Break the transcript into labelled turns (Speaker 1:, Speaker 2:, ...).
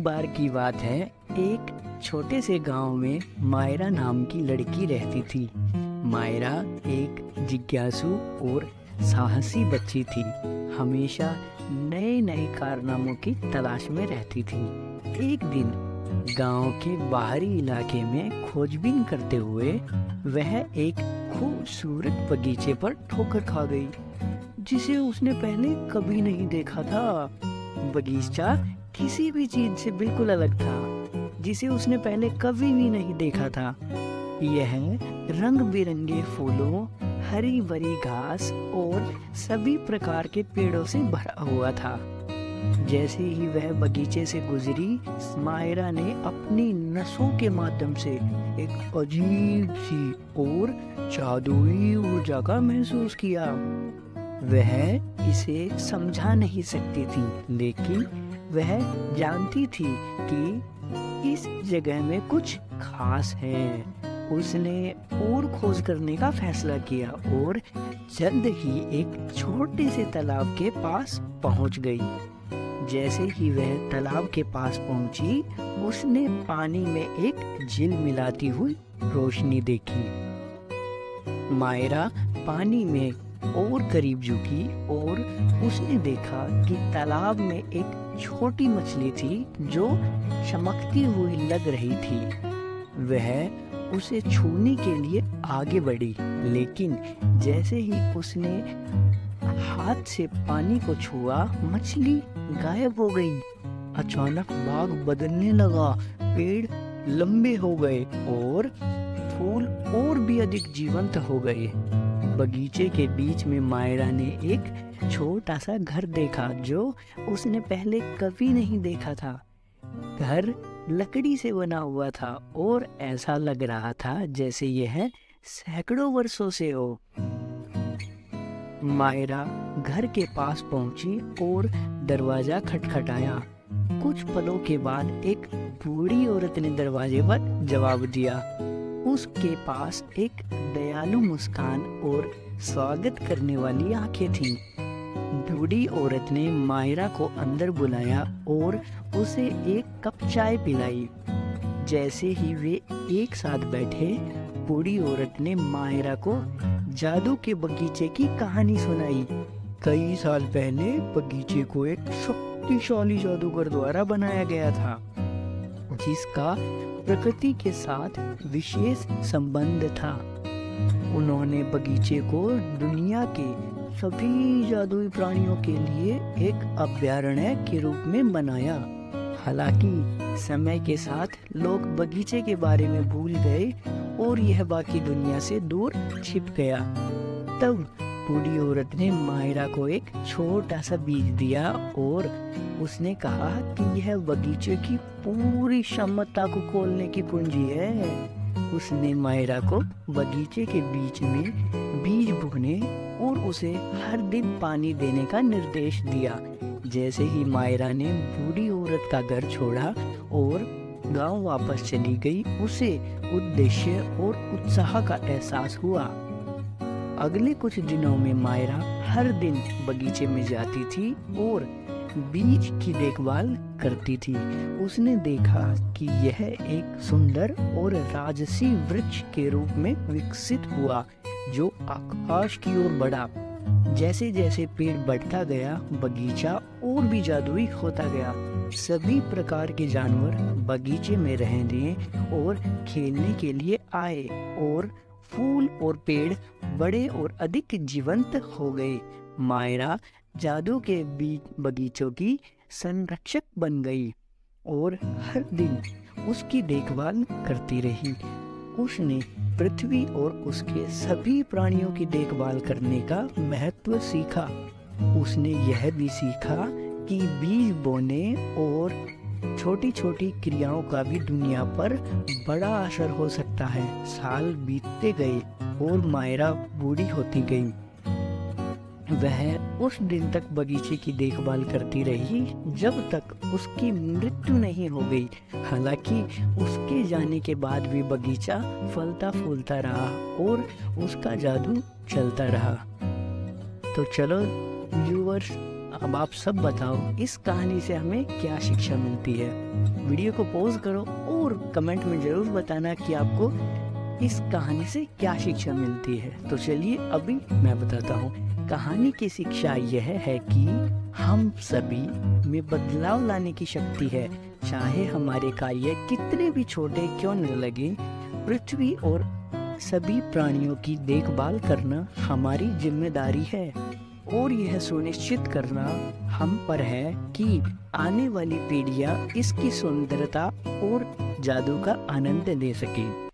Speaker 1: बार की बात है, एक छोटे से गांव में मायरा नाम की लड़की रहती थी। मायरा एक जिज्ञासु और साहसी बच्ची थी। हमेशा नए नए कारनामों की तलाश में रहती थी। एक दिन गांव के बाहरी इलाके में खोजबीन करते हुए वह एक खूबसूरत बगीचे पर ठोकर खा गई, जिसे उसने पहले कभी नहीं देखा था। बगीचा किसी भी चीज से बिल्कुल अलग था, जिसे उसने पहले कभी भी नहीं देखा था। यह रंग बिरंगे फूलों, हरी भरी घास और सभी प्रकार के पेड़ों से भरा हुआ था। जैसे ही वह बगीचे से गुजरी, मायरा ने अपनी नसों के माध्यम से एक अजीब सी और जादुई ऊर्जा का महसूस किया। वह इसे समझा नहीं सकती थी, लेकिन वह जानती थी कि इस जगह में कुछ खास है। उसने और खोज करने का फैसला किया और जल्द ही एक छोटे से तालाब के पास पहुंच गई। जैसे ही वह तालाब के पास पहुंची, उसने पानी में एक झिलमिलाती हुई रोशनी देखी। मायरा पानी में और करीब झुकी और उसने देखा कि तालाब में एक छोटी मछली थी जो चमकती हुई लग रही थी। वह उसे छूने के लिए आगे बढ़ी, लेकिन जैसे ही उसने हाथ से पानी को छुआ, मछली गायब हो गई। अचानक भाग बदलने लगा, पेड़ लंबे हो गए और फूल और भी अधिक जीवंत हो गए। बगीचे के बीच में मायरा ने एक छोटा सा घर देखा जो उसने पहले कभी नहीं देखा था। घर लकड़ी से बना हुआ था और ऐसा लग रहा था जैसे यह सैकड़ों वर्षों से हो। मायरा घर के पास पहुंची और दरवाजा खटखटाया। कुछ पलों के बाद एक बूढ़ी औरत ने दरवाजे पर जवाब दिया। उसके पास एक दयालु मुस्कान और स्वागत करने वाली आंखें थीं। बूढ़ी औरत ने मायरा को अंदर बुलाया और उसे एक कप चाय पिलाई। जैसे ही वे एक साथ बैठे, बूढ़ी औरत ने मायरा को जादू के बगीचे की कहानी सुनाई। कई साल पहले बगीचे को एक शक्तिशाली जादूगर द्वारा बनाया गया था, जिसका प्रकृति के साथ विशेष संबंध था। उन्होंने बगीचे को दुनिया के सभी जादुई प्राणियों के लिए एक अभयारण्य के रूप में बनाया। हालांकि समय के साथ लोग बगीचे के बारे में भूल गए और यह बाकी दुनिया से दूर छिप गया। तब बूढ़ी औरत ने मायरा को एक छोटा सा बीज दिया और उसने कहा कि यह बगीचे की पूरी क्षमता को खोलने की कुंजी है। उसने मायरा को बगीचे के बीच में बीज बोने और उसे हर दिन पानी देने का निर्देश दिया। जैसे ही मायरा ने बूढ़ी औरत का घर छोड़ा और गांव वापस चली गई, उसे उद्देश्य और उत्साह का एहसास हुआ। अगले कुछ दिनों में मायरा हर दिन बगीचे में जाती थी और बीज की देखभाल करती थी। उसने देखा कि यह एक सुंदर और राजसी वृक्ष के रूप में विकसित हुआ, जो आकाश की ओर बढ़ा। जैसे जैसे पेड़ बढ़ता गया, बगीचा और भी जादुई होता गया। सभी प्रकार के जानवर बगीचे में रहने और खेलने के लिए आए और फूल और पेड़ बड़े और अधिक जीवंत हो गए। मायरा जादू के बगीचों की संरक्षक बन गई और हर दिन उसकी देखभाल करती रही। उसने पृथ्वी और उसके सभी प्राणियों की देखभाल करने का महत्व सीखा। उसने यह भी सीखा कि बीज बोने और छोटी छोटी क्रियाओं का भी दुनिया पर बड़ा असर हो सकता है। साल बीतते गए और मायरा बूढ़ी होती गई। वह उस दिन तक बगीचे की देखभाल करती रही जब तक उसकी मृत्यु नहीं हो गई। हालांकि उसके जाने के बाद भी बगीचा फलता फूलता रहा और उसका जादू चलता रहा। तो चलो व्यूअर्स, अब आप सब बताओ इस कहानी से हमें क्या शिक्षा मिलती है। वीडियो को पॉज करो और कमेंट में जरूर बताना कि आपको इस कहानी से क्या शिक्षा मिलती है। तो चलिए अभी मैं बताता हूँ। कहानी की शिक्षा यह है कि हम सभी में बदलाव लाने की शक्ति है। चाहे हमारे कार्य कितने भी छोटे क्यों न लगे, पृथ्वी और सभी प्राणियों की देखभाल करना हमारी जिम्मेदारी है और यह सुनिश्चित करना हम पर है कि आने वाली पीढ़ियां इसकी सुंदरता और जादू का आनंद ले सकें।